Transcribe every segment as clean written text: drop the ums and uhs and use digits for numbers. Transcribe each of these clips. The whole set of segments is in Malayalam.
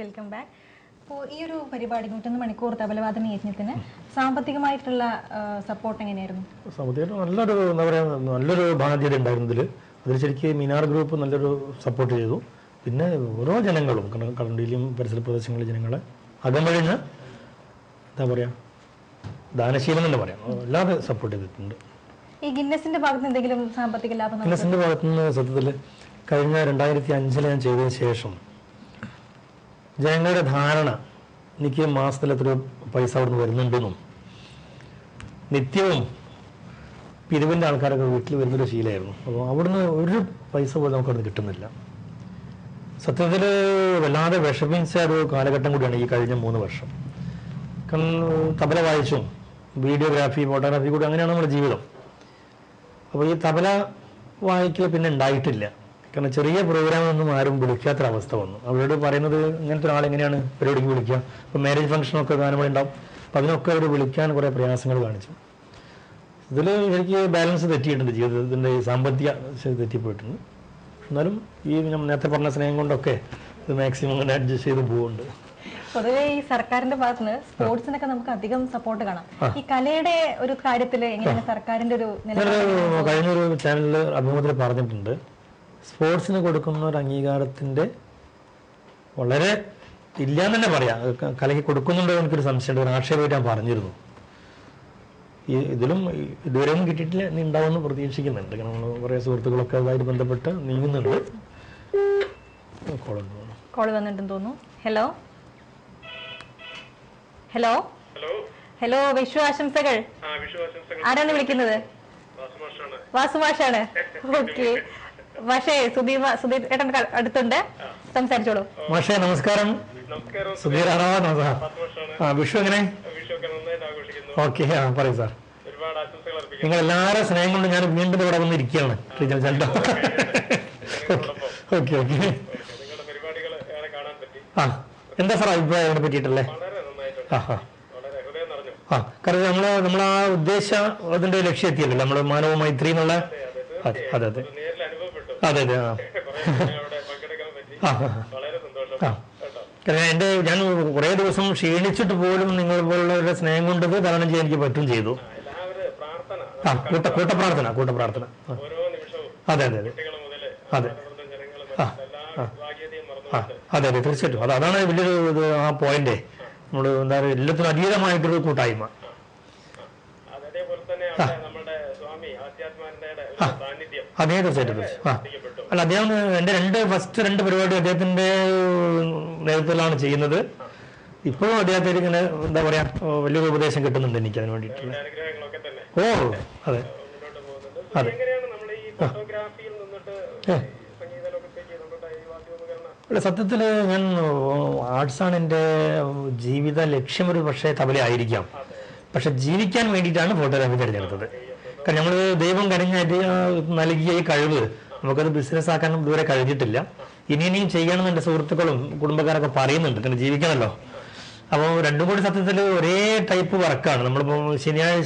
Welcome back. അപ്പോൾ ഈ ഒരു പരിപാടി 101 മണിക്കൂർ തബലവാദന യജ്ഞത്തിന് സാമ്പത്തികമായിട്ടുള്ള സപ്പോർട്ട് എങ്ങനെയായിരുന്നു? സാമ്പത്തികമായിട്ട് നല്ലൊരു എന്താ പറയുക നല്ലൊരു ബാധ്യത ഉണ്ടായിരുന്നു ഇതിൽ. അതിൽ ശരിക്കും മിനാർ ഗ്രൂപ്പ് നല്ലൊരു സപ്പോർട്ട് ചെയ്തു. പിന്നെ ഓരോ ജനങ്ങളും കടണ്ടിയിലും പരിസര പ്രദേശങ്ങളിലെ ജനങ്ങളെ അകമഴിഞ്ഞ് എന്താ പറയുക ദാനശീലം എന്ന് പറയാം, അല്ലാതെ സപ്പോർട്ട് ചെയ്തിട്ടുണ്ട്. ഈ ഗിന്നസിന്റെ ഭാഗത്ത് എന്തെങ്കിലും സാമ്പത്തിക ലാഭം? ഗിന്നസിന്റെ ഭാഗത്തു നിന്ന് സത്യത്തിൽ കഴിഞ്ഞ 2005 ഞാൻ ചെയ്തതിന് ശേഷം ജനങ്ങളുടെ ധാരണ എനിക്ക് മാസത്തിൽ എത്ര പൈസ അവിടുന്ന് വരുന്നുണ്ടെന്നും നിത്യവും പിരിവിൻ്റെ ആൾക്കാരൊക്കെ വീട്ടിൽ വരുന്നൊരു ശീലമായിരുന്നു. അപ്പോൾ അവിടുന്ന് ഒരു പൈസ പോലും നമുക്ക് അവിടുന്ന് കിട്ടുന്നില്ല. സത്യത്തിൽ വല്ലാതെ വിഷമിച്ച ഒരു കാലഘട്ടം കൂടിയാണ് ഈ കഴിഞ്ഞ 3 വർഷം. കാരണം തബല വായിച്ചും വീഡിയോഗ്രാഫി ഫോട്ടോഗ്രാഫി കൂടി അങ്ങനെയാണ് നമ്മുടെ ജീവിതം. അപ്പോൾ ഈ തബല വായിക്കൽ പിന്നെ ഉണ്ടായിട്ടില്ല. കാരണം ചെറിയ പ്രോഗ്രാമൊന്നും ആരും വിളിക്കാത്തൊരവസ്ഥ വന്നു. അവരോട് പറയുന്നത് ഇങ്ങനത്തെ ഒരാളെങ്ങനെയാണ് പരിപാടിക്ക് വിളിക്കുക? ഇപ്പോൾ മാരേജ് ഫംഗ്ഷനൊക്കെ ഗാനമേള ഉണ്ടാവും. അപ്പോൾ അതിനൊക്കെ അവർ വിളിക്കാൻ കുറേ പ്രയാസങ്ങൾ കാണിച്ചു. ഇതിൽ എനിക്ക് ബാലൻസ് തെറ്റിയിട്ടുണ്ട്, ജീവിതത്തിൻ്റെ ഈ സാമ്പത്തിക തെറ്റിപ്പോയിട്ടുണ്ട്. എന്നാലും ഈ ഞാൻ നേരത്തെ പറഞ്ഞ സ്നേഹം കൊണ്ടൊക്കെ ഇത് മാക്സിമം അങ്ങനെ അഡ്ജസ്റ്റ് ചെയ്ത് പോകുന്നുണ്ട്. പൊതുവെ ഈ സർക്കാരിന്റെ ഭാഗത്തുനിന്ന് സ്പോർട്സിനൊക്കെ നമുക്ക് അധികം സപ്പോർട്ട് കാണാം. ഈ കലയുടെ ഒരു കാര്യത്തിൽ എങ്ങനെയാണ് സർക്കാരിന്റെ ഒരു കഴിഞ്ഞൊരു ചാനലിൽ അഭിമുഖത്തിൽ പറഞ്ഞിട്ടുണ്ട്, സ്പോർട്സിന് കൊടുക്കുന്ന ഒരു അംഗീകാരത്തിൻ്റെ വളരെ ഇല്ലാന്ന് തന്നെ പറയാം. കലയ്ക്ക് കൊടുക്കുന്നുണ്ടോ എനിക്കൊരു സംശയമുണ്ട്. ഒരു ആക്ഷേപമായിട്ട് ഞാൻ പറഞ്ഞിരുന്നു. ഇതിലും ഇതുവരെയൊന്നും കിട്ടിയിട്ടില്ല, ഇനി ഉണ്ടാവുമെന്ന് പ്രതീക്ഷിക്കുന്നുണ്ട്. കാരണം നമ്മൾ കുറേ സുഹൃത്തുക്കളൊക്കെ അതുമായിട്ട് ബന്ധപ്പെട്ട് നീങ്ങുന്നുണ്ട്. കോൾ വന്നിട്ടുണ്ടെന്ന് തോന്നുന്നു. ഹലോ ഹലോ ഹലോ, വിഷു ആശംസകൾ. ആരാണ് വിളിക്കുന്നത്? വാസുമാഷാണ്. ഓക്കെ മാഷേ, സുധീർ ഏട്ടൻ അടുത്തുണ്ട്, സംസാരിച്ചോളൂ. മാഷേ നമസ്കാരം. സുധീറാണോ? വിഷു എങ്ങനെ? ഓക്കെ, പറയൂ സാർ. നിങ്ങൾ എല്ലാവരും സ്നേഹം കൊണ്ട് ഞാൻ വീണ്ടും ഇവിടെ വന്നിരിക്കുകയാണ്. Okay okay. ആ എന്താ സാർ അഭിപ്രായം അതിനെ പറ്റിയിട്ടല്ലേ? കാരണം നമ്മൾ ആ ഉദ്ദേശ അതിന്റെ ലക്ഷ്യം എത്തിയല്ലോ, നമ്മൾ മാനവ മൈത്രി എന്നുള്ള. അതെ അതെ അതെ അതെ അതെ. കാരണം ഞാൻ കുറേ ദിവസം ക്ഷീണിച്ചിട്ട് പോലും നിങ്ങൾ പോലുള്ളവരുടെ സ്നേഹം കൊണ്ട് തരണം ചെയ്യാൻ എനിക്ക് പറ്റും ചെയ്തു. കൂട്ടപ്രാർത്ഥന. അതെ അതെ അതെ അതെ അതെ അതെ തീർച്ചയായിട്ടും. അതാണ് വലിയൊരു ആ പോയിന്റ്. നമ്മൾ എന്താ പറയുക, എല്ലാത്തിനും അതീതമായിട്ടൊരു കൂട്ടായ്മ. അതേ തീർച്ചയായിട്ടും. അല്ല, അദ്ദേഹം എൻ്റെ ഫസ്റ്റ് 2 പരിപാടി അദ്ദേഹത്തിന്റെ നേതൃത്വത്തിലാണ് ചെയ്യുന്നത്. ഇപ്പോഴും അദ്ദേഹത്തിന് ഇങ്ങനെ എന്താ പറയാ വലിയൊരു ഉപദേശം കിട്ടുന്നുണ്ട് എനിക്ക് അതിന് വേണ്ടിയിട്ടുള്ള. ഓ അതെ അതെ. അല്ല, സത്യത്തിൽ ഞാൻ ആർട്സാണ് എൻ്റെ ജീവിത ലക്ഷ്യം. ഒരു പക്ഷേ തബല ആയിരിക്കാം, പക്ഷെ ജീവിക്കാൻ വേണ്ടിയിട്ടാണ് ഫോട്ടോഗ്രാഫി തിരഞ്ഞെടുത്തത്. കാരണം നമ്മൾ ദൈവം കനിഞ്ഞായിട്ട് നൽകിയ ഈ കഴിവ് നമുക്കത് ബിസിനസ് ആക്കാനും ഇതുവരെ കഴിഞ്ഞിട്ടില്ല. ഇനിയും ചെയ്യണമെന്ന് എൻ്റെ സുഹൃത്തുക്കളും കുടുംബക്കാരൊക്കെ പറയുന്നുണ്ട്, കാരണം ജീവിക്കണമല്ലോ. അപ്പോൾ രണ്ടും കൂടി സത്യത്തിൽ ഒരേ ടൈപ്പ് വർക്കാണ്. നമ്മളിപ്പോൾ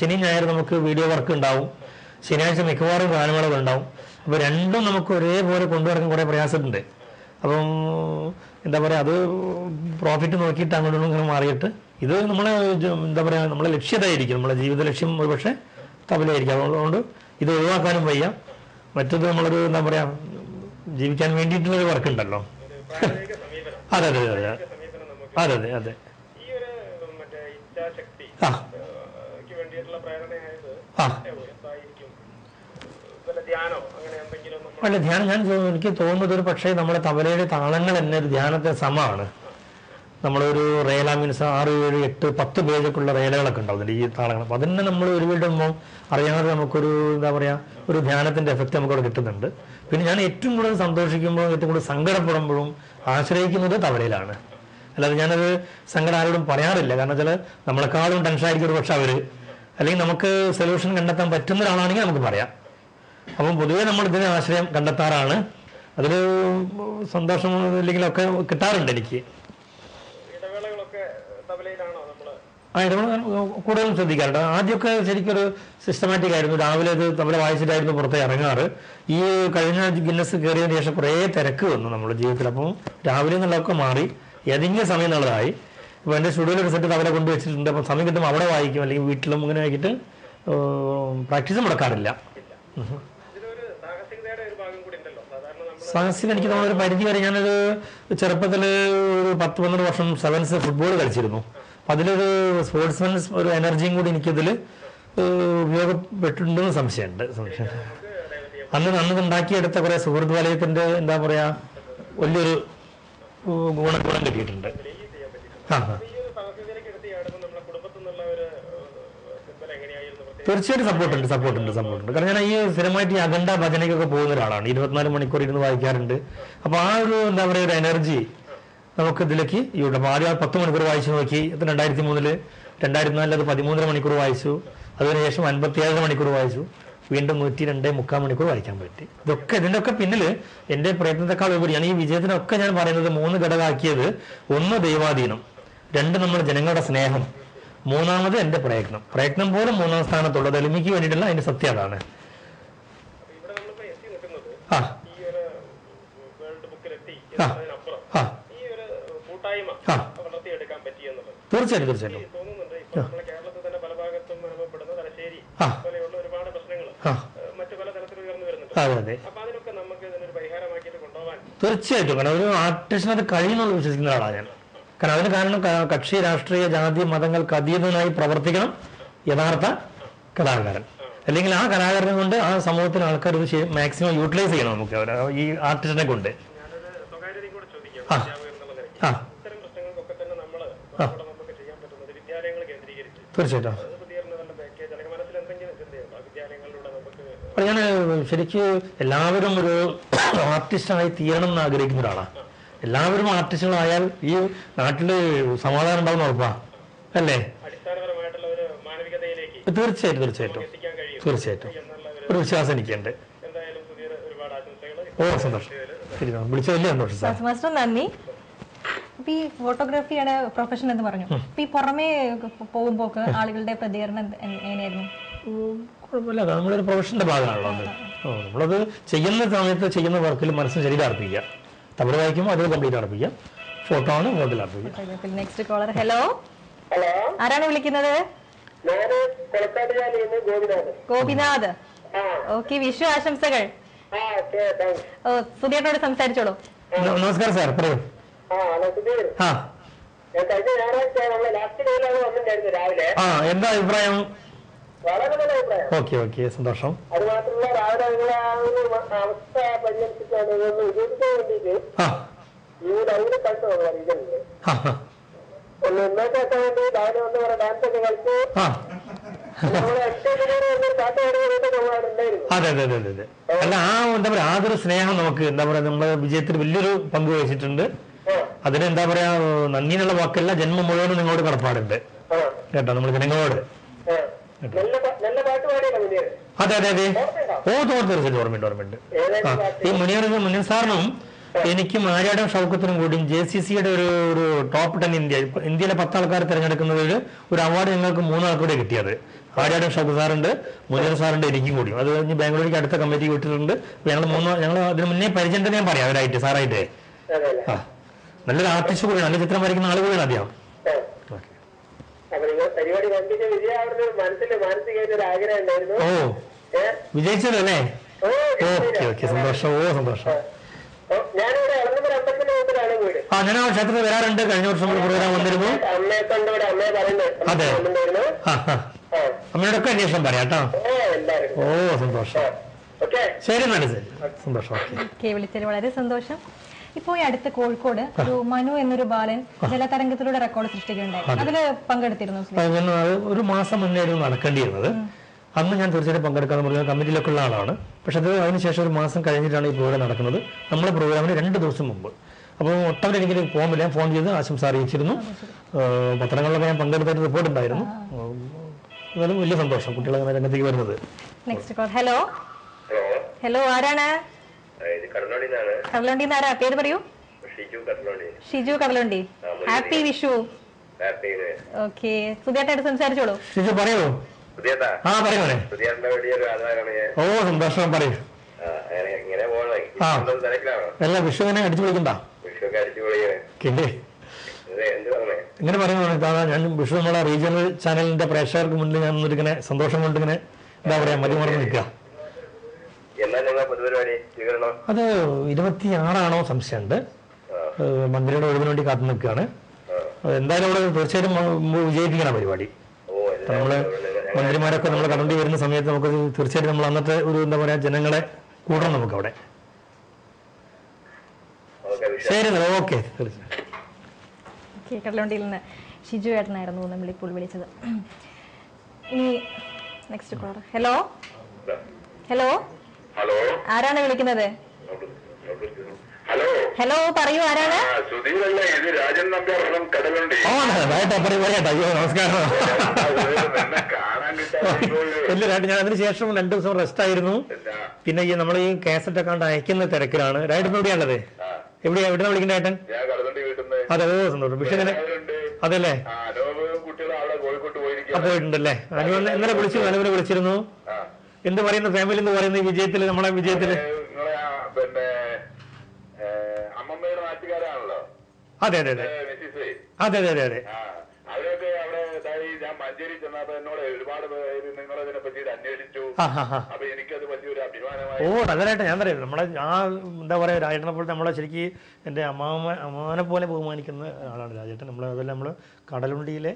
ശനി ഞായർ നമുക്ക് വീഡിയോ വർക്ക് ഉണ്ടാവും, ശനിയാഴ്ച മിക്കവാറും ഗാനമേളകൾ ഉണ്ടാവും. അപ്പോൾ രണ്ടും നമുക്ക് ഒരേപോലെ കൊണ്ടുവരാൻ കുറേ പ്രയാസമുണ്ട്. അപ്പം എന്താ പറയുക, അത് പ്രോഫിറ്റ് നോക്കിയിട്ട് അങ്ങോട്ടും ഇങ്ങനെ മാറിയിട്ട് ഇത് നമ്മളെ എന്താ പറയുക നമ്മളെ ലക്ഷ്യതായിരിക്കും, നമ്മളെ ജീവിത ലക്ഷ്യം ഒരു പക്ഷേ തബലയായിരിക്കും. അതുകൊണ്ട് ഇത് ഒഴിവാക്കാനും വയ്യ. മറ്റത് നമ്മളൊരു എന്താ പറയുക ജീവിക്കാൻ വേണ്ടിയിട്ടുള്ളൊരു വർക്ക് ഉണ്ടല്ലോ. അതെ അതെ അതെ അതെ അതെ അതെ. അല്ല, ധ്യാനം എനിക്ക് തോന്നുന്നത് ഒരു പക്ഷേ നമ്മുടെ തബലയുടെ താളങ്ങൾ തന്നെ ഒരു ധ്യാനത്തെ സമമാണ്. നമ്മളൊരു റേല മീൻസ് 6, 7, 8, 10 പേജൊക്കെ ഉള്ള റേലകളൊക്കെ ഉണ്ടാവുന്നുണ്ട് ഈ താളങ്ങൾ. അപ്പം അതിനെ നമ്മൾ ഒരു വീടുമ്പോൾ അറിയാതെ നമുക്കൊരു എന്താ പറയുക ഒരു ധ്യാനത്തിൻ്റെ എഫക്റ്റ് നമുക്കവിടെ കിട്ടുന്നുണ്ട്. പിന്നെ ഞാൻ ഏറ്റവും കൂടുതൽ സന്തോഷിക്കുമ്പോഴും ഏറ്റവും കൂടുതൽ സങ്കടപ്പെടുമ്പോഴും ആശ്രയിക്കുന്നത് തബലയിലാണ്. അല്ലാതെ ഞാനത് സങ്കടം ആരോടും പറയാറില്ല. കാരണം വെച്ചാൽ നമ്മളെക്കാളും ടെൻഷനായിരിക്കും ഒരു പക്ഷെ അവർ, അല്ലെങ്കിൽ നമുക്ക് സൊല്യൂഷൻ കണ്ടെത്താൻ പറ്റുന്ന ഒരാളാണെങ്കിൽ നമുക്ക് പറയാം. അപ്പം പൊതുവേ നമ്മൾ ഇതിനെ ആശ്രയം കണ്ടെത്താറാണ്. അതിൽ സന്തോഷം ഇല്ലെങ്കിലൊക്കെ കിട്ടാറുണ്ട് എനിക്ക്. കൂടുതലും ശ്രദ്ധിക്കാറുണ്ട്. ആദ്യമൊക്കെ ശരിക്കൊരു സിസ്റ്റമാറ്റിക് ആയിരുന്നു. രാവിലെ അത് തബല വായിച്ചിട്ടായിരുന്നു പുറത്ത് ഇറങ്ങാറ്. ഈ കഴിഞ്ഞ ഗിന്നസ് കയറിയതിന് ശേഷം കുറേ തിരക്ക് വന്നു നമ്മുടെ ജീവിതത്തിൽ. അപ്പം രാവിലെ എന്നുള്ളതൊക്കെ മാറി ഏതെങ്കിലും സമയം എന്നുള്ളതായി. ഇപ്പോൾ എൻ്റെ സ്റ്റുഡിയോയിൽ ഒരു സെറ്റ് തവല കൊണ്ടുവച്ചിട്ടുണ്ട്. അപ്പം സമയം കിട്ടുമ്പോൾ അവിടെ വായിക്കും, അല്ലെങ്കിൽ വീട്ടിലും ഇങ്ങനെ ആക്കിയിട്ട് പ്രാക്ടീസ് മുടക്കാറില്ല. സാഹസികം എനിക്ക് തോന്നുന്ന ഒരു പരിധി വരെ ഞാനൊരു ചെറുപ്പത്തിൽ ഒരു 10-12 വർഷം സെവൻസ് ഫുട്ബോൾ കളിച്ചിരുന്നു. അപ്പം അതിലൊരു സ്പോർട്സ്മാൻസ് ഒരു എനർജിയും കൂടി എനിക്കതിൽ ഉപയോഗപ്പെട്ടിട്ടുണ്ടെന്ന് സംശയമുണ്ട്. അന്ന് ഉണ്ടാക്കിയെടുത്ത കുറേ സുഹൃത്ത് വലയത്തിൻ്റെ എന്താ പറയുക വലിയൊരു ഗുണം കിട്ടിയിട്ടുണ്ട്. തീർച്ചയായിട്ടും സപ്പോർട്ടുണ്ട്. കാരണം ഞാൻ ഈ സ്ഥിരമായിട്ട് ഈ അഖണ്ഡ ഭജനയ്ക്കൊക്കെ പോകുന്ന ഒരാളാണ്. 24 മണിക്കൂർ ഇരുന്ന് വായിക്കാറുണ്ട്. അപ്പോൾ ആ ഒരു എന്താ പറയുക ഒരു എനർജി നമുക്ക് ഇതിലേക്ക് യൂട്യൂബ്. അപ്പോൾ ആദ്യം 10 മണിക്കൂർ വായിച്ചു നോക്കി. 2003 2004 അത് 13 മണിക്കൂർ വായിച്ചു. അതിനുശേഷം 57 മണിക്കൂർ വായിച്ചു. വീണ്ടും 102.3 മണിക്കൂർ വായിക്കാൻ പറ്റി. ഇതിൻ്റെ ഒക്കെ പിന്നിൽ എൻ്റെ പ്രയത്നത്തെക്കാൾ ഉപരിയാണ് ഈ വിജയത്തിനൊക്കെ ഞാൻ പറയുന്നത് 3 ഘടകമാക്കിയത്. 1 ദൈവാധീനം, 2 നമ്മുടെ ജനങ്ങളുടെ സ്നേഹം, 3 എൻ്റെ പ്രയത്നം പോലും 3-ാം സ്ഥാനത്തുള്ളത്. എളിമയ്ക്ക് വേണ്ടിയിട്ടുള്ള അതിന്റെ സത്യം അതാണ്. തീർച്ചയായിട്ടും അതെ തീർച്ചയായിട്ടും. കാരണം ഒരു ആർട്ടിസ്റ്റിന് അത് കഴിയുന്നുള്ള വിശ്വസിക്കുന്ന ആളാണ് ഞാൻ. കാരണം അതിന് കാരണം കക്ഷി രാഷ്ട്രീയ ജാതി മതങ്ങൾക്ക് അതീതനായി പ്രവർത്തിക്കണം യഥാർത്ഥ കലാകാരൻ. അല്ലെങ്കിൽ ആ കലാകാരനെ കൊണ്ട് ആ സമൂഹത്തിന് ആൾക്കാർ ഇത് മാക്സിമം യൂട്ടിലൈസ് ചെയ്യണം നമുക്ക് ഈ ആർട്ടിസ്റ്റിനെ കൊണ്ട്. തീർച്ചയായിട്ടും. ഞാൻ ശരിക്കും എല്ലാവരും ഒരു ആർട്ടിസ്റ്റായി തീരണം എന്ന് ആഗ്രഹിക്കുന്ന ഒരാളാണ്. എല്ലാവരും ആർട്ടിസ്റ്റുകളായാൽ ഈ നാട്ടില് സമാധാനം ഉണ്ടാവുന്ന ഉറപ്പാ അല്ലേ? തീർച്ചയായിട്ടും ഒരു വിശ്വാസം എനിക്കുണ്ട്. സന്തോഷം. വിളിച്ച വലിയ സന്തോഷം. നന്ദി. ഈ ഫോട്ടോഗ്രാഫിയാണ് പ്രൊഫഷൻ എന്ന് പറഞ്ഞു. ഈ പുറമേ പോകുമ്പോ ആളുകളുടെ പ്രതികരണം എങ്ങനെയായിരുന്നു? കുഴപ്പമില്ല, നമ്മളൊരു പ്രൊഫഷന്റെ ഭാഗമാണല്ലോ അത്. നമ്മളത് ചെയ്യുന്ന സമയത്ത് ചെയ്യുന്ന വർക്കിൽ മനസ്സിന് ശരീരം അർപ്പിക്കുക. തമിഴ് വായിക്കുമ്പോൾ അത് കംപ്ലീറ്റ് അർപ്പിക്കാം. ഫോട്ടോ ആണ് ഫോട്ടോയിൽ അർപ്പിക്കാം. Next collar. ഹലോ, ആരാണ് വിളിക്കുന്നത്? ഗോപിനാഥ്. ഓക്കെ, വിഷു ആശംസകൾ. സുധീറിനോട് സംസാരിച്ചോളൂ. നമസ്കാരം സാർ, പറയൂ. എന്താ അഭിപ്രായം? ഓക്കെ, സന്തോഷം. അത് മാത്രമല്ല, രാവിലെ അവസ്ഥ പരിഗണിച്ചിട്ടാണ് ഈ ലൈവില് കളിച്ചു ഒന്ന് ഇന്നേക്കാക്കാൻ വേണ്ടി രാവിലെ വന്ന് കുറെ ഡാൻസ് ഒക്കെ കളിച്ചു. അതെ. അല്ല, ആ എന്താ പറയാ ആ ഒരു സ്നേഹം നമുക്ക് എന്താ പറയാ നമ്മളെ വിജയത്തിൽ വലിയൊരു പങ്ക് വഹിച്ചിട്ടുണ്ട്. അതിന് എന്താ പറയാ നന്ദിനുള്ള വാക്കല്ല, ജന്മം മുഴുവനും നിങ്ങളോട് കടപ്പാടുണ്ട് കേട്ടോ, നമ്മൾ ജനങ്ങളോട്. അതെ. തീർച്ചയായിട്ടും ഓർമ്മയുണ്ട്. ഈ മുനീർ സാറിനും എനിക്കും ആര്യാടൻ ഷൗക്കത്തിനും കൂടി JCCയുടെ ഒരു ടോപ്പ് 10 ഇന്ത്യയിലെ 10 ആൾക്കാർ തിരഞ്ഞെടുക്കുന്നതിൽ ഒരു അവാർഡ് ഞങ്ങൾക്ക് 3 ആൾക്കൂടെ കിട്ടിയത്. ആര്യാടൻ ഷൗക്കത്ത് സാറുണ്ട്, മുനീർ സാറുണ്ട്, എനിക്കും കൂടി. അത് കഴിഞ്ഞ് ബാംഗ്ലൂരിലേക്ക് അടുത്ത കമ്മിറ്റി വിട്ടിട്ടുണ്ട്. ഞങ്ങൾ അതിന് മുന്നേ പരിചയം തന്നെ ഞാൻ പറയാം അവരായിട്ട് സാറായിട്ട്. നല്ലൊരു ആർട്ടിസ്റ്റ് കൂടിയാണ്, നല്ല ചിത്രം വരയ്ക്കുന്ന ആൾ കൂടിയാണ് അദ്ദേഹം. വിജയിച്ചത് അല്ലേ? ഓക്കെ, സന്തോഷം. ഞാൻ ആ ക്ഷേത്രത്തിൽ വരാറുണ്ട്. കഴിഞ്ഞ വർഷം പ്രോഗ്രാം വന്നിരുന്നു. അതെ, അമ്മയോടൊക്കെ അന്വേഷണം പറയാം കേട്ടോ. സന്തോഷം. ശരി, സന്തോഷം. വിളിച്ചതിൽ വളരെ സന്തോഷം. ഇപ്പോൾ ഈ അടുത്ത് കോഴിക്കോട് ഒരു മനു എന്നൊരു ബാലൻ ജലതരംഗത്തിലൂടെ റെക്കോർഡ് സൃഷ്ടിക്കുകയുണ്ടായി. അതില് പങ്കെടുത്തിരുന്നു. ഒരു മാസം മുന്നേ നടക്കേണ്ടിയിരുന്നത്. അന്ന് ഞാൻ തീർച്ചയായിട്ടും പങ്കെടുക്കാന്ന് പറഞ്ഞാൽ കമ്മിറ്റിയിലൊക്കെ ഉള്ള ആളാണ്. പക്ഷെ അത് അതിനുശേഷം ഒരു മാസം കഴിഞ്ഞിട്ടാണ് ഈ പ്രോഗ്രാം നടക്കുന്നത്. നമ്മുടെ പ്രോഗ്രാമിന് 2 ദിവസം മുമ്പ്. അപ്പോൾ ഒട്ടവരെ എനിക്ക് പോകാൻ പറ്റില്ല. ഞാൻ ഫോൺ ചെയ്ത് ആശംസ അറിയിച്ചിരുന്നു. പത്രങ്ങളിലൊക്കെ ഞാൻ പങ്കെടുത്തായിട്ട് റിപ്പോർട്ട് ഉണ്ടായിരുന്നു. എന്നാലും വലിയ സന്തോഷം കുട്ടികളെ രംഗത്തേക്ക് വരുന്നത്. ഹലോ, ആരാണ്? കടലുണ്ടിന്ന് ആരാ? പേര് പറയൂ. ഷിജു കടലുണ്ടി. ഹാപ്പി വിഷു. ഓക്കെ, സുധിയേട്ടായിട്ട് സംസാരിച്ചോളൂ. ഷിജു പറയൂ. പറയൂ. സന്തോഷം, പറയൂ. എല്ലാ വിഷു എങ്ങനെ അടിച്ചു പൊളിക്കണ്ട? ഇങ്ങനെ പറയുന്നത് ഇതാ ഞാൻ വിഷു നമ്മളെ റീജിയണൽ ചാനലിന്റെ പ്രേക്ഷകർക്ക് മുന്നിൽ ഞാൻ ഇങ്ങനെ സന്തോഷം കൊണ്ട് ഇങ്ങനെ എന്താ പറയാ മതിമറന്ന് നിൽക്കുക. അത് 26 സംശയമുണ്ട്. മന്ത്രിയുടെ ഒഴിവിന് വേണ്ടി കാത്തു നിൽക്കുകയാണ്. എന്തായാലും അവിടെ തീർച്ചയായിട്ടും വിജയിപ്പിക്കണം പരിപാടി. നമ്മള് മന്ത്രിമാരൊക്കെ നമ്മൾ കടണ്ടി വരുന്ന സമയത്ത് നമുക്ക് തീർച്ചയായിട്ടും നമ്മൾ അന്നത്തെ ഒരു എന്താ പറയാ ജനങ്ങളെ കൂടണം നമുക്ക് അവിടെ. ശരി, ഓക്കെ. കടലുണ്ടിയിൽ നിന്ന് ഷിജു ഏട്ടനായിരുന്നു നമ്മളിപ്പോൾ വിളിച്ചത്. ഇനി next collar. Hello hello hello, ആരാണ് വിളിക്കുന്നത്? ഹലോ ഹലോ, പറയൂ, ആരാണ്? സുധീരല്ലേ? ഇത് രാജൻ നമ്പ്യാർ കടലുണ്ട്. അയ്യോ നമസ്കാരം. കാണാൻ കിട്ടാൻ ഞാൻ അതിനുശേഷം 2 ദിവസം റെസ്റ്റ് ആയിരുന്നു. പിന്നെ ഈ നമ്മൾ ഈ കാസറ്റ് ഒക്കെ അയക്കുന്ന തിരക്കിലാണ്. രായിട്ടൻ എവിടെയാണത്? എവിടെയാണ് വിളിക്കുന്ന ഏട്ടൻ? ഞാൻ കടലുണ്ടി വീട്ടിൽ നിന്ന്. അതെ, ഓ സന്തോഷം. പക്ഷെ അതല്ലേ കുട്ടികൾ അവിടെ കോഴിക്കോട്ട് പോയിട്ടുണ്ടല്ലേ? ഇന്നലെ വിളിച്ചിരുന്നു. എന്ത് പറയുന്നു ഫാമിലി എന്ന് പറയുന്നത് ഈ വിജയത്തില്, നമ്മളെ വിജയത്തില്? പിന്നെ അമ്മമ്മയുടെ നാട്ടുകാരാണല്ലോ. അതെ അതെ അതെ അതെ അതെ അതെ അതെ. അവരൊക്കെ അവിടെ ഞാൻ മഞ്ചേരി ചെന്നപ്പോ എന്നോട് ഒരുപാട് പേര് നിങ്ങളതിനെ പറ്റിയിട്ട് അന്വേഷിച്ചു. അപ്പൊ എനിക്കത് വലിയൊരു അഭിമാനമായി. ഓ നല്ലതായിട്ട് ഞാൻ പറയാം. നമ്മളെ എന്താ പറയാ രാജേട്ടനെ പോലെ നമ്മളെ ശരിക്കും എൻ്റെ അമ്മാനെ പോലെ ബഹുമാനിക്കുന്ന ആളാണ് രാജേട്ടൻ. അതെല്ലാം നമ്മൾ കടലുണ്ടിയിലെ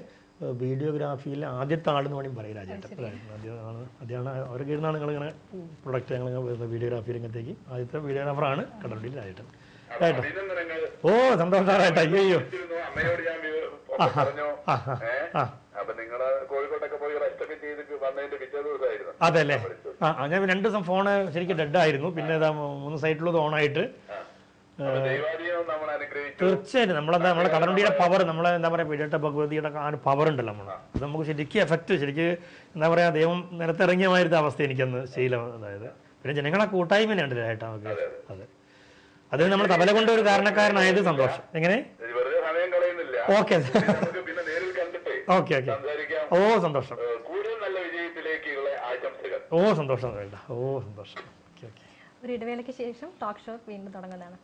വീഡിയോഗ്രാഫിയിലെ ആദ്യത്തെ ആളെന്ന് വേണമെങ്കിൽ പറയും രാജേട്ടൻ. അദ്ദേഹമാണ് അവർക്ക് ഇരുന്നാണ് നിങ്ങളിങ്ങനെ പ്രൊഡക്റ്റ് ഞങ്ങൾ വീഡിയോഗ്രാഫി രംഗത്തേക്ക് ആദ്യത്തെ വീഡിയോഗ്രാഫറാണ് കടലുണ്ടിയിൽ രാജേട്ടൻ. ഓ സന്തോഷമായിട്ട്. അയ്യോ അമ്മയോട് ഞാൻ പറഞ്ഞു. അപ്പൊ നിങ്ങള് കോഴിക്കോട്ടൊക്കെ പോയി റെസ്റ്റ് ഒക്കെ ചെയ്ത് വന്നതിന്റെ പിറ്റേ ദിവസമായിരുന്നു. അതെ അല്ലേ? ഞാൻ 2 ദിവസം ഫോണ് ശരിക്കും ഡെഡ് ആയിരുന്നു. പിന്നെ 3 സൈറ്റിലത് ഓണായിട്ട് തീർച്ചയായിട്ടും നമ്മളെ കടലുണ്ടിയുടെ പവർ, നമ്മളെ എന്താ പറയാ വിജയട്ട ഭഗവതിയുടെ ആ ഒരു പവർ ഉണ്ടല്ലോ നമ്മൾ, അത് നമുക്ക് ശരിക്കും എഫക്റ്റ് ശരിക്കും എന്താ പറയാ ദൈവം നിരത്തിറങ്ങിയമായിരുന്ന അവസ്ഥ എനിക്കന്ന് ശീലം. അതായത് പിന്നെ ജനങ്ങളെ കൂട്ടായ്മ ഉണ്ട് രായിട്ടാ നമുക്ക്. അതെ, അതിന് നമ്മൾ തബല കൊണ്ട് ഒരു കാരണക്കാരനായത് സന്തോഷം. എങ്ങനെ? Okay okay okay. ഓ സന്തോഷം. ഓ സന്തോഷം വേണ്ട. ഓ സന്തോഷം. Okay okay. ഒരു ഇടവേളയ്ക്ക് ശേഷം ടോക്ക് ഷോ വീണ്ടും തുടങ്ങുന്നതാണ്.